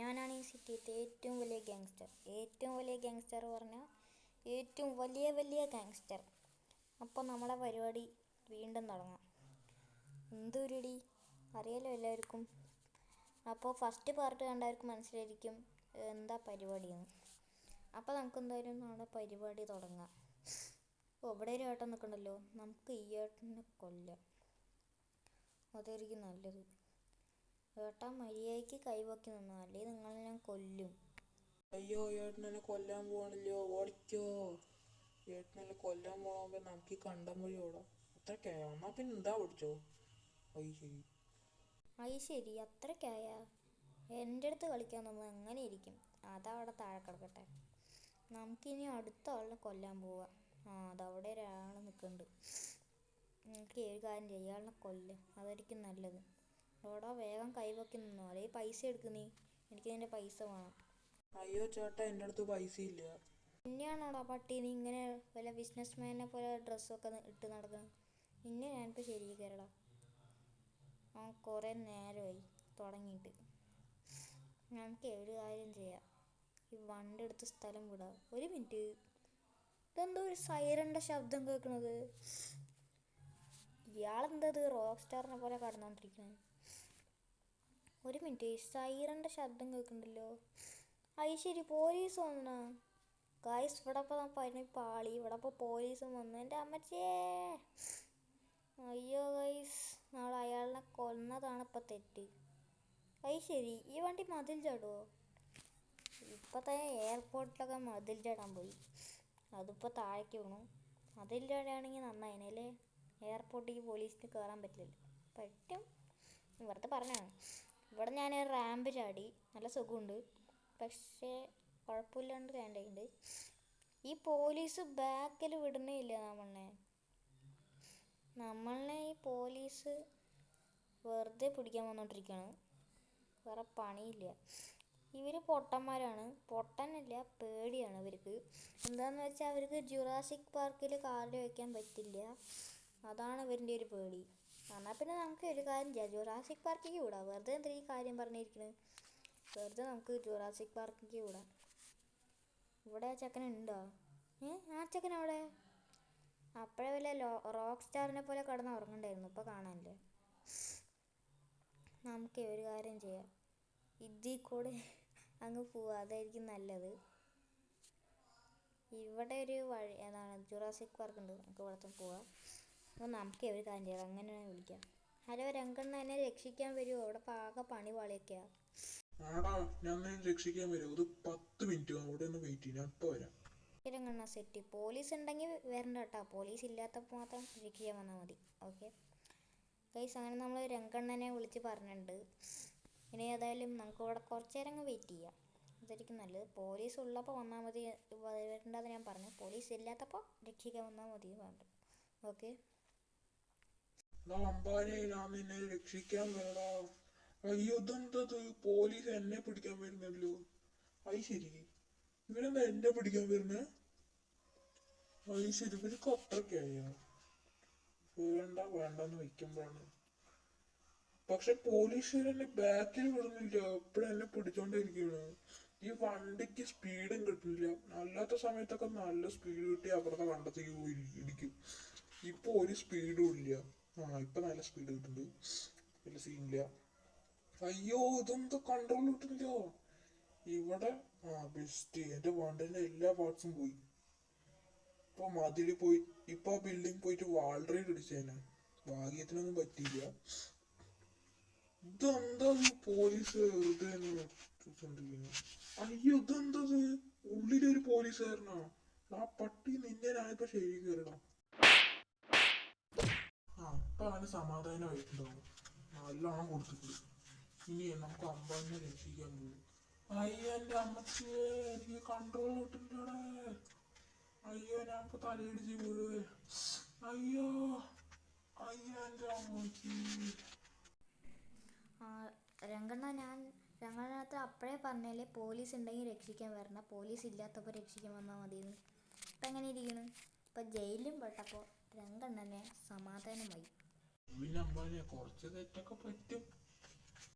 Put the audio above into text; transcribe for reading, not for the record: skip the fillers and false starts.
ഞാനാണ് ഈ സിറ്റിയിലത്തെ ഏറ്റവും വലിയ ഗാങ്സ്റ്റർ പറഞ്ഞാൽ ഏറ്റവും വലിയ ഗാങ്സ്റ്റർ. അപ്പോൾ നമ്മളെ പരിപാടി വീണ്ടും തുടങ്ങാം. എന്തൊരുടി അറിയാലോ എല്ലാവർക്കും. അപ്പോൾ ഫസ്റ്റ് പാർട്ട് കണ്ടവർക്ക് മനസ്സിലായിരിക്കും എന്താ പരിപാടിയെന്ന്. അപ്പോൾ നമുക്ക് എന്തായാലും നാളെ പരിപാടി തുടങ്ങാം. ഇവിടെ ഒരു ഏട്ടൻ നിൽക്കണ്ടല്ലോ, നമുക്ക് ഈ ഏട്ടനെ കൊല്ലാം. അതായിരിക്കും നല്ലത്. ഏട്ടാ മര്യാദയ്ക്ക് കൈവക്കി നിന്നോ, അല്ലെങ്കിൽ നിങ്ങളെ ഞാൻ കൊല്ലും. അയ്യോ, ഏട്ടനെ കൊല്ലാൻ പോവാണല്ലോ, ഓടിക്കോ. ഏട്ടനെ കൊല്ലാൻ പോകാൻ നമുക്ക് ഈ കണ്ടം വഴി ഓടാം. അത്രയ്ക്കായോ? എന്നാ പിന്നെ എന്താ ഓടിച്ചോ. ശരി അത്രയ്ക്കായ എൻ്റെ അടുത്ത് കളിക്കാൻ നമ്മൾ എങ്ങനെ ഇരിക്കും. അതവിടെ താഴെ കിടക്കട്ടെ. നമുക്കിനി അടുത്ത ആളിനെ കൊല്ലാൻ പോവാം. അതവിടെ ഒരാൾ നിൽക്കുന്നുണ്ട്. നമുക്ക് ഏഴ് കാര്യം ചെയ്യാം, ഇയാളിനെ കൊല്ലും. അതായിരിക്കും നല്ലത്. ഓടാ വേഗം കൈവക്കി നിന്നോ, അല്ലെങ്കിൽ പൈസ എടുക്കുന്നേ. എനിക്കതിൻ്റെ പൈസ വേണം. അയ്യോ ചേട്ടാ, എൻ്റെ അടുത്ത് പൈസ ഇല്ല. പിന്നെയാണോടാ പട്ടി നീ ഇങ്ങനെ വല്ല ബിസിനസ്മാനെ പോലെ ഡ്രസ്സൊക്കെ ഇട്ട് നടക്കണം. പിന്നെ ഞാനിപ്പോൾ ശരിയാക്കരടാ. കുറേ നേരമായി തുടങ്ങിയിട്ട്. നമുക്ക് ഒരു കാര്യം ചെയ്യാം, ഈ വണ്ടി എടുത്ത് സ്ഥലം വിടാം. ഒരു മിനിറ്റ്, ഇതെന്തോ ഒരു സൈറൻ്റെ ശബ്ദം കേൾക്കണത്. ഇയാളെന്തത് റോക്ക് സ്റ്റാറിനെ പോലെ കടന്നുകൊണ്ടിരിക്കുന്നത്. ഒരു മിനിറ്റ്, സൈറൻ്റെ ശബ്ദം കേൾക്കുന്നുണ്ടല്ലോ. ശരി പോലീസ് വന്നോ ഗായ്സ്? ഇവിടെ ഇപ്പോൾ പനി പാളി. ഇവിടെ ഇപ്പോൾ പോലീസും വന്നു. എൻ്റെ അമ്മച്ചിയേ. അയ്യോ ഗൈസ്, നാളെ അയാളിനെ കൊന്നതാണ് ഇപ്പോൾ തെറ്റ്. ശരി ഈ വണ്ടി മതിൽ ചാടുമോ? ഇപ്പം തന്നെ എയർപോർട്ടിലൊക്കെ മതിൽ ചാടാൻ പോയി. അതിപ്പോൾ താഴേക്ക് വീണു. മതിൽ ചാടുകയാണെങ്കിൽ നന്നായിനല്ലേ. എയർപോർട്ടിലേക്ക് പോലീസിന് കയറാൻ പറ്റില്ല. പറ്റും, വെറുതെ പറഞ്ഞാണ്. ഇവിടെ ഞാൻ റാമ്പ് ചാടി, നല്ല സുഖമുണ്ട്. പക്ഷേ കുഴപ്പമില്ലാണ്ട് വേണ്ടതുണ്ട്. ഈ പോലീസ് ബാക്കിൽ വിടുന്നേ ഇല്ല നമ്മളെ ഈ പോലീസ് വെറുതെ പിടിക്കാൻ വന്നോണ്ടിരിക്കുകയാണ്. വേറെ പണിയില്ല. ഇവർ പൊട്ടന്മാരാണ്. പൊട്ടനല്ല, പേടിയാണ് ഇവർക്ക്. എന്താണെന്ന് വെച്ചാൽ അവർക്ക് ജുറാസിക് പാർക്കിൽ കാറിൽ വയ്ക്കാൻ പറ്റില്ല. അതാണ് ഇവരുടെ ഒരു പേടി. എന്നാൽ പിന്നെ നമുക്ക് ഒരു കാര്യം ചെയ്യാം, ജുറാസിക് പാർക്കിലേക്ക് വിടാം. വെറുതെ എന്തിനാ ഈ കാര്യം പറഞ്ഞിരിക്കുന്നത്. വെറുതെ നമുക്ക് ജുറാസിക് പാർക്കിലേക്ക് വിടാം. ഇവിടെ ആ ചെക്കനുണ്ടോ? ആ ചെക്കൻ അവിടെ അപ്പോഴേ വല്ല റോക്ക് സ്റ്റാറിനെ പോലെ കിടന്ന് ഉറങ്ങണ്ടായിരുന്നു. ഇപ്പോൾ കാണാനില്ലേ. നമുക്ക് ഒരു കാര്യം ചെയ്യാം, ഇതിൽ കൂടെ അങ്ങ് പോവാം. അതായിരിക്കും നല്ലത്. ഇവിടെ ഒരു വഴി ജുറാസിക് പാർക്ക് ഉണ്ട്. നമുക്ക് ഇവിടുത്തെ പോവാം. അപ്പോൾ നമുക്ക് ഒരു കാര്യം ചെയ്യാം, അങ്ങനെ വിളിക്കാം. ഹലോ രംഗണ്ണ, എന്നെ രക്ഷിക്കാൻ വരുമോ? ഇവിടെ ആകെ പണി പാളിയൊക്കെയാ. ഞാൻ രക്ഷിക്കാൻ വരും. ഒരു 10 മിനിറ്റ് അവിടെ ഒന്ന് വെയിറ്റ് ചെയ്യാം, ഞാൻ ഇപ്പോൾ വരാം. രംഗണ്ണ സെറ്റ്. പോലീസ് ഉണ്ടെങ്കിൽ വരണ്ട കേട്ടോ. പോലീസ് ഇല്ലാത്തപ്പോൾ മാത്രം രക്ഷിക്കാൻ വന്നാൽ മതി. ഓക്കെ ഗൈസ്, അങ്ങനെ നമ്മൾ രംഗണ്ണനെ വിളിച്ച് പറഞ്ഞിട്ടുണ്ട്. ഇനി ഏതായാലും നമുക്ക് ഇവിടെ കുറച്ച് നേരം അങ്ങ് വെയിറ്റ് ചെയ്യാം. അതായിരിക്കും നല്ലത്. പോലീസ് ഉള്ളപ്പോൾ വന്നാൽ മതി, വരേണ്ടത് ഞാൻ പറഞ്ഞു. പോലീസ് ഇല്ലാത്തപ്പോൾ രക്ഷിക്കാൻ വന്നാൽ മതി പറഞ്ഞു. ഓക്കെ നിന്നെ രക്ഷിക്കാൻ വരടാ. അയ്യോ ഇതെന്തത്, പോലീസ് എന്നെ പിടിക്കാൻ വരുന്നല്ലോ. ശരി ഇവരെന്താ എന്നെ പിടിക്കാൻ വരുന്നേ? ശരി ഇവർക്ക് അത്രയ്ക്കായോ? വേണ്ടെന്ന് വെക്കുമ്പോഴാണ്. പക്ഷെ പോലീസുകാരെന്നെ ബാക്കിൽ വിടുന്നില്ല, എപ്പോഴും എന്നെ പിടിച്ചോണ്ടിരിക്കുകയാണ്. ഈ വണ്ടിക്ക് സ്പീഡും കിട്ടില്ല. അല്ലാത്ത സമയത്തൊക്കെ നല്ല സ്പീഡ് കിട്ടി അപ്പുറത്തെ കണ്ടത്തേക്ക് പോയി ഇടിക്കും. ഇപ്പൊ ഒരു സ്പീഡും ഇല്ല. ഇപ്പൊ നല്ല സ്പീഡ് കിട്ടുന്നുണ്ട്, വലിയ സീനില്ല. അയ്യോ ഇതെന്താ കൺട്രോൾ കിട്ടില്ല ഇവിടെ. ബെസ്റ്റ്, എന്റെ വണ്ടിന്റെ എല്ലാ പാർട്സും പോയി. ഇപ്പൊ മതില് പോയി. ഇപ്പൊ ആ ബിൽഡിംഗ് പോയിട്ട് വാൾറൈഡ് അടിച്ചേനെ. ഭാഗ്യത്തിനൊന്നും പറ്റിയില്ല. ഇതെന്താ പോലീസ് വെറുതെ അയ്യോ ഇതെന്തത്, ഉള്ളിലൊരു പോലീസുകാരനാ. ആ പട്ടി നിന്നെ ഞാനിപ്പോ ശരി കയറണം. ഇപ്പൊ അവന് സമാധാനമായിട്ടുണ്ടാവും. നല്ലോണം കൊടുത്തിട്ടുണ്ട്. ഇനി നമുക്ക് അമ്പാനെ രക്ഷിക്കാൻ പോകും. അയ്യോ എന്റെ അമ്മച്ചിയെ, എനിക്ക് കൺട്രോൾ കിട്ടുന്നില്ലേ. അയ്യോ ഞാൻ ഇപ്പൊ തലയിടിച്ച് വീഴുവേ. അയ്യോ എന്റെ അമ്മച്ചി. രംഗണ്ണത്ത് അപ്പോഴേ പറഞ്ഞല്ലേ പോലീസ് ഉണ്ടെങ്കിൽ രക്ഷിക്കാൻ വരണം, പോലീസ് ഇല്ലാത്തപ്പോൾ രക്ഷിക്കാൻ വന്നാൽ മതിയെന്ന്. ഇപ്പം എങ്ങനെ ഇരിക്കുന്നു? ഇപ്പം ജയിലിലും പെട്ടപ്പോൾ രംഗണ്ണനെ സമാധാനമായി. പിന്നെ അമ്പാനെ കുറച്ച് തെറ്റൊക്കെ പറ്റും.